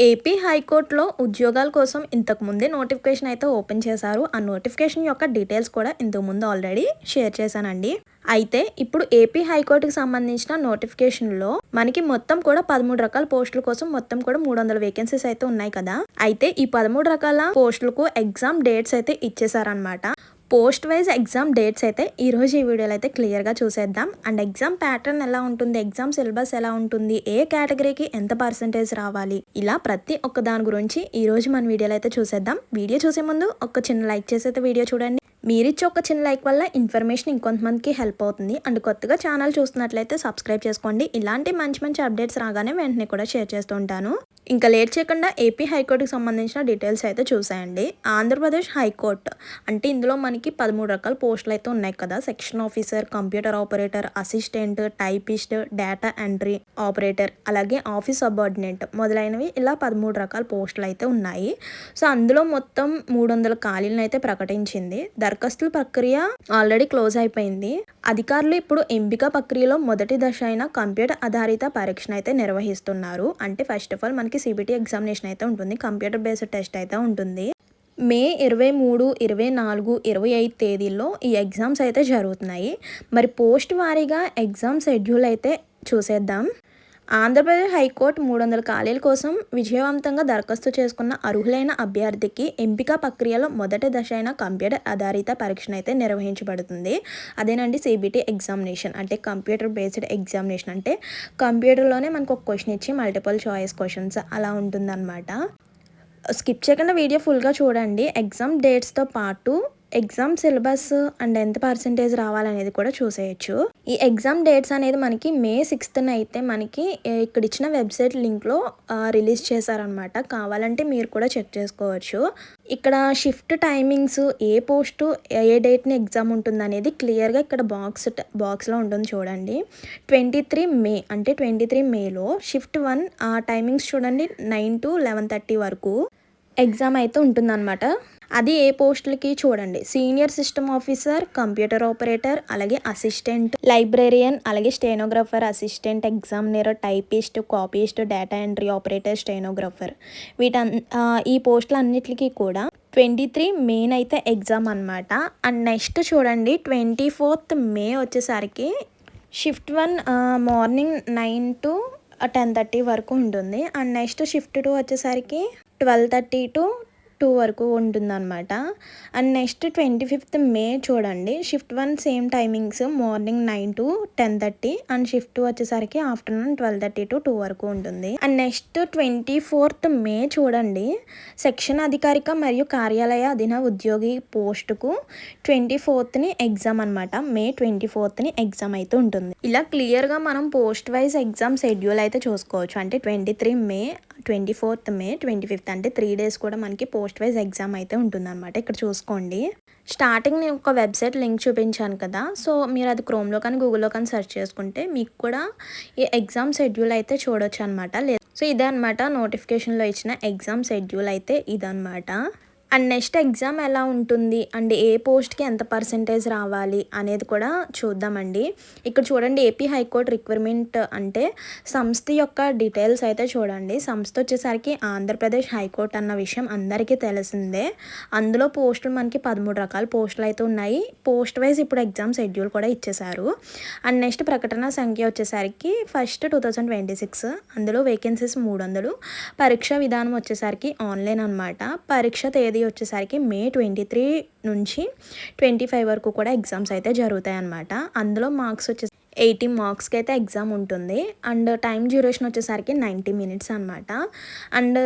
AP హైకోర్టులో ఉద్యోగాల కోసం ఇంతకుముందే నోటిఫికేషన్ అయితే ఓపెన్ చేశారు. ఆ నోటిఫికేషన్ యొక్క డీటెయిల్స్ కూడా ఇంతకుముందు ఆల్రెడీ షేర్ చేశానండి. అయితే ఇప్పుడు ఏపీ హైకోర్టుకి సంబంధించిన నోటిఫికేషన్లో మనకి మొత్తం కూడా 13 రకాల పోస్టుల కోసం మొత్తం కూడా 300 వేకెన్సీస్ అయితే ఉన్నాయి కదా. అయితే ఈ 13 రకాల పోస్టులకు ఎగ్జామ్ డేట్స్ అయితే ఇచ్చేసారనమాట. పోస్ట్ వైజ్ ఎగ్జామ్ డేట్స్ అయితే ఈరోజు ఈ వీడియోలో అయితే క్లియర్గా చూసేద్దాం. అండ్ ఎగ్జామ్ ప్యాటర్న్ ఎలా ఉంటుంది, ఎగ్జామ్ సిలబస్ ఎలా ఉంటుంది, ఏ కేటగిరీకి ఎంత పర్సెంటేజ్ రావాలి, ఇలా ప్రతి ఒక్క దాని గురించి ఈరోజు మన వీడియోలో అయితే చూసేద్దాం. వీడియో చూసే ముందు ఒక చిన్న లైక్ చేసి అయితే వీడియో చూడండి. మీరిచ్చే ఒక చిన్న లైక్ వల్ల ఇన్ఫర్మేషన్ ఇంకొంతమందికి హెల్ప్ అవుతుంది. అండ్ కొత్తగా ఛానల్ చూస్తున్నట్లయితే సబ్స్క్రైబ్ చేసుకోండి. ఇలాంటి మంచి మంచి అప్డేట్స్ రాగానే వెంటనే కూడా షేర్ చేస్తూ ఉంటాను. ఇంకా లేట్ చేయకుండా ఏపీ హైకోర్టుకి సంబంధించిన డీటెయిల్స్ అయితే చూసేయండి. ఆంధ్రప్రదేశ్ హైకోర్టు అంటే ఇందులో మనకి 13 రకాల పోస్టులు అయితే ఉన్నాయి కదా. Section officer, computer operator, assistant, typist, data entry operator, అలాగే ఆఫీస్ సబార్డినేట్ మొదలైనవి ఇలా 13 రకాల పోస్టులు అయితే ఉన్నాయి. సో అందులో మొత్తం 300 ఖాళీలను అయితే ప్రకటించింది. దరఖాస్తుల ప్రక్రియ ఆల్రెడీ క్లోజ్ అయిపోయింది. అధికారులు ఇప్పుడు ఎంపిక ప్రక్రియలో మొదటి దశ అయిన కంప్యూటర్ ఆధారిత పరీక్షను అయితే నిర్వహిస్తున్నారు. అంటే ఫస్ట్ ఆఫ్ ఆల్ మనకి సిబిటి ఎగ్జామినేషన్ అయితే ఉంటుంది, కంప్యూటర్ బేస్డ్ టెస్ట్ అయితే ఉంటుంది. మే 23, 24, 25 తేదీల్లో ఈ ఎగ్జామ్స్ అయితే జరుగుతున్నాయి. మరి పోస్ట్ వారీగా ఎగ్జామ్ షెడ్యూల్ అయితే చూసేద్దాం. ఆంధ్రప్రదేశ్ హైకోర్టు 300 ఖాళీల కోసం విజయవంతంగా దరఖాస్తు చేసుకున్న అర్హులైన అభ్యర్థికి ఎంపిక ప్రక్రియలో మొదటి దశ అయిన కంప్యూటర్ ఆధారిత పరీక్షను అయితే నిర్వహించబడుతుంది. అదేనండి సిబిటి ఎగ్జామినేషన్. అంటే కంప్యూటర్ బేస్డ్ ఎగ్జామినేషన్. అంటే కంప్యూటర్లోనే మనకు ఒక క్వశ్చన్ ఇచ్చి మల్టిపుల్ చాయిస్ క్వశ్చన్స్ అలా ఉంటుందన్నమాట. స్కిప్ చేయకుండా వీడియో ఫుల్గా చూడండి. ఎగ్జామ్ డేట్స్తో పాటు ఎగ్జామ్ సిలబస్ అండ్ ఎంత పర్సెంటేజ్ రావాలనేది కూడా చూసేయచ్చు. ఈ ఎగ్జామ్ డేట్స్ అనేది మనకి మే 6th అయితే మనకి ఇక్కడ ఇచ్చిన వెబ్సైట్ లింక్లో రిలీజ్ చేశారనమాట. కావాలంటే మీరు కూడా చెక్ చేసుకోవచ్చు. ఇక్కడ షిఫ్ట్ టైమింగ్స్, ఏ పోస్టు ఏ డేట్ని ఎగ్జామ్ ఉంటుంది అనేది క్లియర్గా ఇక్కడ బాక్స్లో ఉంటుంది చూడండి. 23 మే అంటే 23 మేలో షిఫ్ట్ 1 టైమింగ్స్ చూడండి 9 to 11:30 వరకు ఎగ్జామ్ అయితే ఉంటుందన్నమాట. అది ఏ పోస్టులకి చూడండి, senior system officer, computer operator, అలాగే అసిస్టెంట్, లైబ్రేరియన్, అలాగే stenographer, assistant examiner, typist, copyist, data entry operator, stenographer ఈ పోస్టులు అన్నిటికీ కూడా 23 మేన అయితే ఎగ్జామ్ అనమాట. అండ్ నెక్స్ట్ చూడండి 24th మే వచ్చేసరికి షిఫ్ట్ 1 మార్నింగ్ 9 to 10:30 వరకు ఉంటుంది. అండ్ నెక్స్ట్ షిఫ్ట్ 2 వచ్చేసరికి 12:30 to 2 వరకు ఉంటుందన్నమాట. అండ్ నెక్స్ట్ 25th మే చూడండి shift 1 same timings morning 9 to 10:30 and shift 2 వచ్చేసరికి ఆఫ్టర్నూన్ 12:30 to 2 వరకు ఉంటుంది. అండ్ నెక్స్ట్ 24th మే చూడండి సెక్షన్ అధికారిక మరియు కార్యాలయ అధీన ఉద్యోగి పోస్టుకు 24th ఎగ్జామ్ అనమాట. మే 24th ఎగ్జామ్ అయితే ఉంటుంది. ఇలా క్లియర్గా మనం పోస్ట్ వైజ్ ఎగ్జామ్ షెడ్యూల్ అయితే చూసుకోవచ్చు. అంటే 23 మే, 24th మే, 25th అంటే 3 days కూడా మనకి పోస్ట్ వైజ్ ఎగ్జామ్ అయితే ఉంటుందన్నమాట. ఇక్కడ చూసుకోండి. స్టార్టింగ్ నేను ఒక వెబ్సైట్ లింక్ చూపించాను కదా. సో మీరు అది క్రోమ్లో కానీ గూగుల్లో కానీ సెర్చ్ చేసుకుంటే మీకు కూడా ఈ ఎగ్జామ్ షెడ్యూల్ అయితే చూడొచ్చు అనమాట. సో ఇదే అనమాట నోటిఫికేషన్లో ఇచ్చిన ఎగ్జామ్ షెడ్యూల్ అయితే ఇదనమాట. అండ్ నెక్స్ట్ ఎగ్జామ్ ఎలా ఉంటుంది అండ్ ఏ పోస్ట్కి ఎంత పర్సెంటేజ్ రావాలి అనేది కూడా చూద్దామండి. ఇక్కడ చూడండి ఏపీ హైకోర్టు రిక్వైర్మెంట్ అంటే సంస్థ యొక్క డీటెయిల్స్ అయితే చూడండి. సంస్థ వచ్చేసరికి ఆంధ్రప్రదేశ్ హైకోర్టు అన్న విషయం అందరికీ తెలిసిందే. అందులో పోస్టులు మనకి 13 రకాల పోస్టులు అయితే ఉన్నాయి. పోస్ట్ వైజ్ ఇప్పుడు ఎగ్జామ్ షెడ్యూల్ కూడా ఇచ్చేశారు. అండ్ నెక్స్ట్ ప్రకటన సంఖ్య వచ్చేసరికి 1st 2026. అందులో వేకెన్సీస్ 300. పరీక్ష విధానం వచ్చేసరికి ఆన్లైన్ అనమాట. పరీక్ష తేదీ వచ్చేసరికి మే 23 నుంచి 25 వరకు కూడా ఎగ్జామ్స్ అయితే జరుగుతాయి అన్నమాట. అందులో మార్క్స్ వచ్చేసి 80 మార్క్స్కి అయితే ఎగ్జామ్ ఉంటుంది. అండ్ టైం డ్యూరేషన్ వచ్చేసరికి 90 minutes అనమాట. అండ్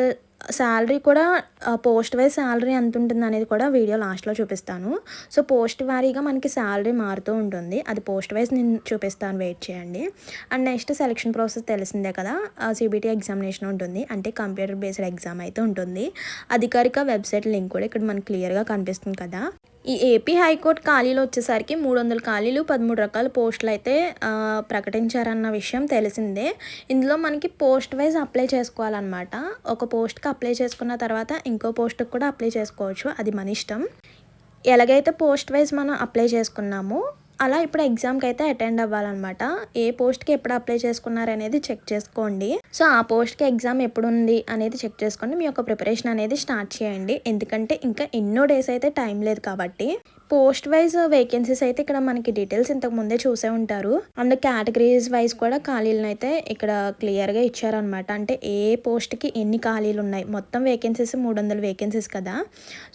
శాలరీ కూడా పోస్ట్ వైజ్ శాలరీ ఎంత ఉంటుంది అనేది కూడా వీడియో లాస్ట్లో చూపిస్తాను. సో పోస్ట్ వారీగా మనకి శాలరీ మారుతూ ఉంటుంది. అది పోస్ట్ వైజ్ నేను చూపిస్తాను, వెయిట్ చేయండి. అండ్ నెక్స్ట్ సెలక్షన్ ప్రాసెస్ తెలిసిందే కదా. సిబిటి ఎగ్జామినేషన్ ఉంటుంది, అంటే కంప్యూటర్ బేస్డ్ ఎగ్జామ్ అయితే ఉంటుంది. అధికారిక వెబ్సైట్ లింక్ కూడా ఇక్కడ మనకు క్లియర్గా కనిపిస్తుంది కదా. ఈ ఏపీ హైకోర్టు ఖాళీలు వచ్చేసరికి 300 ఖాళీలు, 13 రకాల పోస్టులు అయితే ప్రకటించారన్న విషయం తెలిసిందే. ఇందులో మనకి పోస్ట్ వైజ్ అప్లై చేసుకోవాలన్నమాట. ఒక పోస్ట్కి అప్లై చేసుకున్న తర్వాత ఇంకో పోస్ట్కి కూడా అప్లై చేసుకోవచ్చు, అది మన ఇష్టం. ఎలాగైతే పోస్ట్ వైజ్ మనం అప్లై చేసుకున్నామో అలా ఇప్పుడు ఎగ్జామ్కి అయితే అటెండ్ అవ్వాలన్నమాట. ఏ పోస్ట్కి ఎప్పుడు అప్లై చేసుకున్నారనేది చెక్ చేసుకోండి. సో ఆ పోస్ట్కి ఎగ్జామ్ ఎప్పుడు ఉంది అనేది చెక్ చేసుకోండి. మీ యొక్క ప్రిపరేషన్ అనేది స్టార్ట్ చేయండి. ఎందుకంటే ఇంకా ఎన్నో డేస్ అయితే టైం లేదు కాబట్టి. పోస్ట్ వైజ్ వేకెన్సీస్ అయితే ఇక్కడ మనకి డీటెయిల్స్ ఇంతకు ముందే చూసే ఉంటారు. అండ్ కేటగిరీస్ వైజ్ కూడా ఖాళీలను అయితే ఇక్కడ క్లియర్గా ఇచ్చారనమాట. అంటే ఏ పోస్ట్కి ఎన్ని ఖాళీలు ఉన్నాయి, మొత్తం వేకెన్సీస్ 300 వేకెన్సీస్ కదా.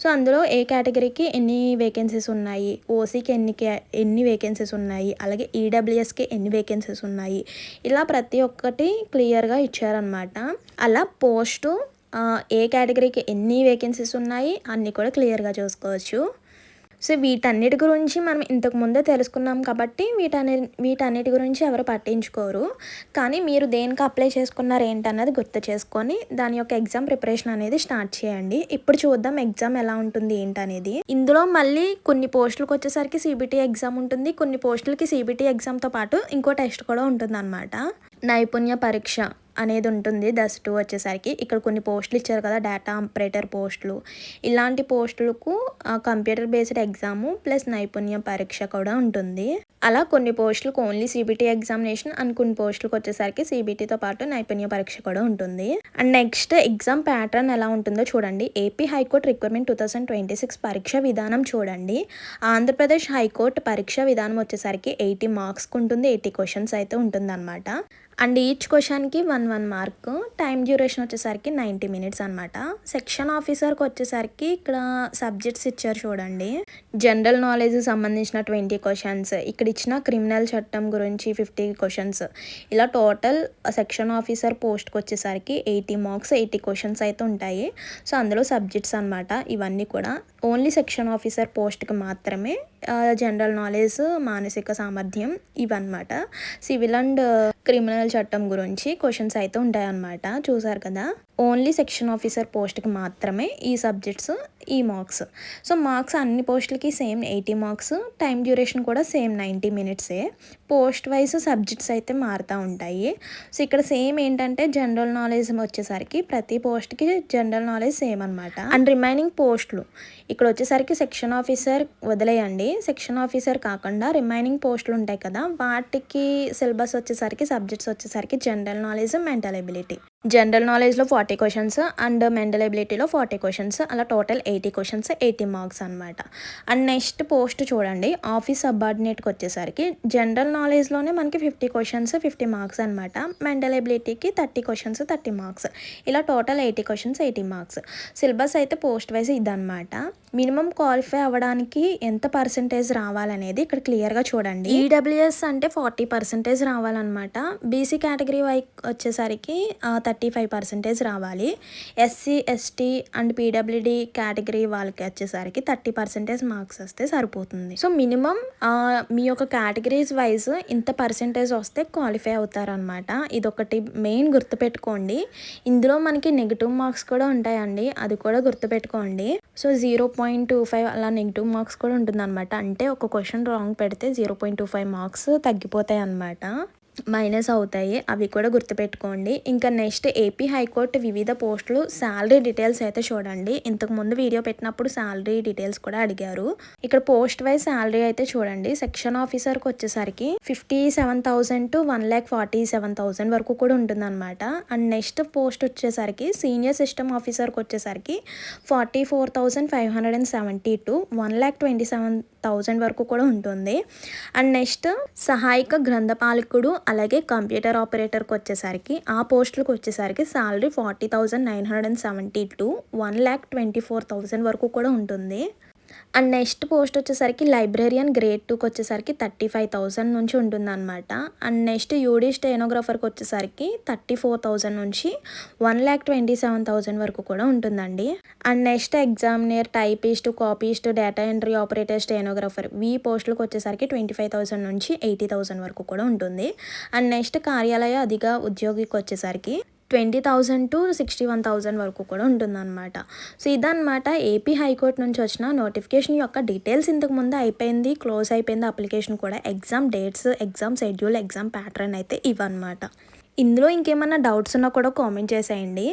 సో అందులో ఏ కేటగిరీకి ఎన్ని వేకెన్సీస్ ఉన్నాయి, ఓసీకి ఎన్ని వేకెన్సీస్ ఉన్నాయి, అలాగే ఈడబ్ల్యూఎస్కి ఎన్ని వేకెన్సీస్ ఉన్నాయి, ఇలా ప్రతి ఒక్కటి క్లియర్గా ఇచ్చారనమాట. అలా పోస్టు ఏ కేటగిరీకి ఎన్ని వేకెన్సీస్ ఉన్నాయి అన్నీ కూడా క్లియర్గా చూసుకోవచ్చు. సో వీటన్నిటి గురించి మనం ఇంతకు ముందే తెలుసుకున్నాం కాబట్టి వీటన్నిటి గురించి ఎవరు పట్టించుకోరు. కానీ మీరు దేనికి అప్లై చేసుకున్నారు ఏంటన్నది గుర్తు చేసుకొని దాని యొక్క ఎగ్జామ్ ప్రిపరేషన్ అనేది స్టార్ట్ చేయండి. ఇప్పుడు చూద్దాం ఎగ్జామ్ ఎలా ఉంటుంది ఏంటనేది. ఇందులో మళ్ళీ కొన్ని పోస్టులకు వచ్చేసరికి సిబిటి ఎగ్జామ్ ఉంటుంది, కొన్ని పోస్టులకి సిబిటి ఎగ్జామ్తో పాటు ఇంకో టెస్ట్ కూడా ఉంటుంది అన్నమాట. నైపుణ్య పరీక్ష అనేది ఉంటుంది దశ 2 వచ్చేసరికి. ఇక్కడ కొన్ని పోస్టులు ఇచ్చారు కదా, డేటా ఆపరేటర్ పోస్టులు. ఇలాంటి పోస్టులకు కంప్యూటర్ బేస్డ్ ఎగ్జాము ప్లస్ నైపుణ్య పరీక్ష కూడా ఉంటుంది. అలా కొన్ని పోస్టులకు ఓన్లీ సిబిటి ఎగ్జామినేషన్ అండ్ కొన్ని పోస్టులకు వచ్చేసరికి సిబిటితో పాటు నైపుణ్య పరీక్ష కూడా ఉంటుంది. అండ్ నెక్స్ట్ ఎగ్జామ్ ప్యాటర్న్ ఎలా ఉంటుందో చూడండి. ఏపీ హైకోర్టు రిక్రూట్మెంట్ 2026 పరీక్ష విధానం చూడండి. ఆంధ్రప్రదేశ్ హైకోర్టు పరీక్ష విధానం వచ్చేసరికి 80 మార్క్స్కి ఉంటుంది, 80 క్వశ్చన్స్ అయితే ఉంటుందన్నమాట. అండ్ ఈచ్ క్వశ్చన్కి 1 మార్క్. టైం డ్యూరేషన్ వచ్చేసరికి 90 మినిట్స్ అనమాట. సెక్షన్ ఆఫీసర్కి వచ్చేసరికి ఇక్కడ సబ్జెక్ట్స్ ఇచ్చారు చూడండి. జనరల్ నాలెడ్జ్ సంబంధించిన 20 క్వశ్చన్స్, ఇక్కడ ఇచ్చిన క్రిమినల్ చట్టం గురించి 50 క్వశ్చన్స్. ఇలా టోటల్ సెక్షన్ ఆఫీసర్ పోస్ట్కి వచ్చేసరికి 80 మార్క్స్, 80 క్వశ్చన్స్ అయితే ఉంటాయి. సో అందులో సబ్జెక్ట్స్ అనమాట ఇవన్నీ కూడా. ఓన్లీ సెక్షన్ ఆఫీసర్ పోస్ట్కి మాత్రమే జనరల్ నాలెడ్జ్, మానసిక సామర్థ్యం ఇవన్నమాట. సివిల్ అండ్ క్రిమినల్ చట్టం గురించి క్వశ్చన్స్ అయితే ఉంటాయన్నమాట. చూసారు కదా, ఓన్లీ సెక్షన్ ఆఫీసర్ పోస్ట్కి మాత్రమే ఈ సబ్జెక్ట్స్, ఈ మార్క్స్. సో మార్క్స్ అన్ని పోస్టులకి సేమ్ 80 మార్క్స్, టైం డ్యూరేషన్ కూడా సేమ్ 90 మినిట్సే. పోస్ట్ వైజ్ సబ్జెక్ట్స్ అయితే మారుతూ ఉంటాయి. సో ఇక్కడ సేమ్ ఏంటంటే జనరల్ నాలెడ్జ్ వచ్చేసరికి ప్రతి పోస్ట్కి జనరల్ నాలెడ్జ్ సేమ్ అనమాట. అండ్ రిమైనింగ్ పోస్టులు ఇక్కడ వచ్చేసరికి సెక్షన్ ఆఫీసర్ వదిలేయండి. సెక్షన్ ఆఫీసర్ కాకుండా రిమైనింగ్ పోస్టులు ఉంటాయి కదా, వాటికి సిలబస్ వచ్చేసరికి సబ్జెక్ట్స్ వచ్చేసరికి general knowledge, mental ability. General నాలెడ్జ్లో 40 క్వశ్చన్స్ అండ్ మెంటల్ ఎబిలిటీలో 40 క్వశ్చన్స్, అలా టోటల్ 80 క్వశ్చన్స్, 80 మార్క్స్ అనమాట. అండ్ నెక్స్ట్ పోస్ట్ చూడండి, ఆఫీస్ సబార్డినేట్కి వచ్చేసరికి జనరల్ నాలెడ్జ్లోనే మనకి 50 క్వశ్చన్స్, 50 మార్క్స్ అనమాట. మెంటల్ ఎబిలిటీకి 30 క్వశ్చన్స్, 30 మార్క్స్, ఇలా టోటల్ 80 క్వశ్చన్స్, 80 మార్క్స్. సిలబస్ అయితే పోస్ట్ వైజ్ ఇదనమాట. మినిమం క్వాలిఫై అవ్వడానికి ఎంత పర్సెంటేజ్ రావాలనేది ఇక్కడ క్లియర్గా చూడండి. ఈడబ్ల్యూఎస్ అంటే 40% రావాలన్నమాట. బీసీ కేటగిరీ వచ్చేసరికి 35% రావాలి. SC, ST and PWD category వాళ్ళకి వచ్చేసరికి 30% మార్క్స్ వస్తే సరిపోతుంది. సో మినిమం మీ యొక్క కేటగిరీస్ వైజ్ ఇంత పర్సెంటేజ్ వస్తే క్వాలిఫై అవుతారనమాట. ఇదొకటి మెయిన్ గుర్తుపెట్టుకోండి. ఇందులో మనకి నెగిటివ్ మార్క్స్ కూడా ఉంటాయండి, అది కూడా గుర్తుపెట్టుకోండి. సో 0.25 అలా నెగిటివ్ మార్క్స్ కూడా ఉంటుందన్నమాట. అంటే ఒక క్వశ్చన్ రాంగ్ పెడితే 0.25 మార్క్స్ తగ్గిపోతాయి అన్నమాట, మైనస్ అవుతాయి. అవి కూడా గుర్తుపెట్టుకోండి. ఇంకా నెక్స్ట్ ఏపీ హైకోర్టు వివిధ పోస్టులు శాలరీ డీటెయిల్స్ అయితే చూడండి. ఇంతకు ముందు వీడియో పెట్టినప్పుడు శాలరీ డీటెయిల్స్ కూడా అడిగారు. ఇక్కడ పోస్ట్ వైజ్ శాలరీ అయితే చూడండి. సెక్షన్ ఆఫీసర్కి వచ్చేసరికి 57,000 to 1,47,000 వరకు కూడా ఉంటుందన్నమాట. అండ్ నెక్స్ట్ పోస్ట్ వచ్చేసరికి సీనియర్ సిస్టమ్ ఆఫీసర్కి వచ్చేసరికి 44,570 to 1,27,000 వరకు కూడా ఉంటుంది. అండ్ నెక్స్ట్ సహాయక గ్రంథపాలకుడు అలాగే కంప్యూటర్ ఆపరేటర్కి వచ్చేసరికి ఆ పోస్టులకు వచ్చేసరికి శాలరీ 40,970 to 1,24,000 వరకు కూడా ఉంటుంది. అండ్ నెక్స్ట్ పోస్ట్ వచ్చేసరికి లైబ్రేరియన్ గ్రేడ్ 2కి వచ్చేసరికి 35,000 నుంచి ఉంటుందన్నమాట. అండ్ నెక్స్ట్ యూడీ స్టెనోగ్రాఫర్కి వచ్చేసరికి 34,000 నుంచి 1,27,000 వరకు కూడా ఉంటుందండి. And next examiner, typist, copyist, data entry operator, stenographer ఈ పోస్టులకు వచ్చేసరికి 25,000 నుంచి 80,000 వరకు కూడా ఉంటుంది. అండ్ నెక్స్ట్ కార్యాలయ అధిక ఉద్యోగికి వచ్చేసరికి 20,000 to 61,000 వరకు కూడా ఉంటుందన్నమాట. సో ఇదన్నమాట ఏపీ హైకోర్టు నుంచి వచ్చిన నోటిఫికేషన్ యొక్క డీటెయిల్స్. ఇంతకు ముందు అయిపోయింది, క్లోజ్ అయిపోయింది అప్లికేషన్ కూడా. Exam dates, exam schedule, exam pattern అయితే ఇవన్నమాట. ఇందులో ఇంకేమన్నా డౌట్స్ ఉన్నా కూడా కామెంట్ చేసేయండి.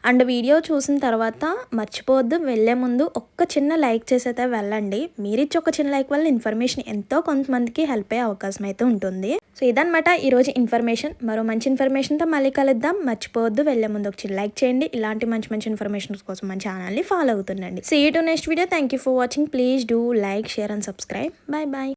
అండ్ వీడియో చూసిన తర్వాత మర్చిపోవద్దు, వెళ్ళే ముందు ఒక్క చిన్న లైక్ చేసైతే వెళ్ళండి. మీరిచ్చే ఒక చిన్న లైక్ వల్ల ఇన్ఫర్మేషన్ ఎంతో కొంతమందికి హెల్ప్ అయ్యే అవకాశం అయితే ఉంటుంది. సో ఇదనమాట ఈరోజు ఇన్ఫర్మేషన్. మరో మంచి ఇన్ఫర్మేషన్తో మళ్ళీ కలుద్దాం. మర్చిపోవద్దు, వెళ్ళే ముందు ఒక చిన్న లైక్ చేయండి. ఇలాంటి మంచి మంచి ఇన్ఫర్మేషన్ కోసం మన ఛానల్ని ఫాలో అవుతుండండి. See you to next video. Thank you for watching. Please do like, share and subscribe. Bye bye.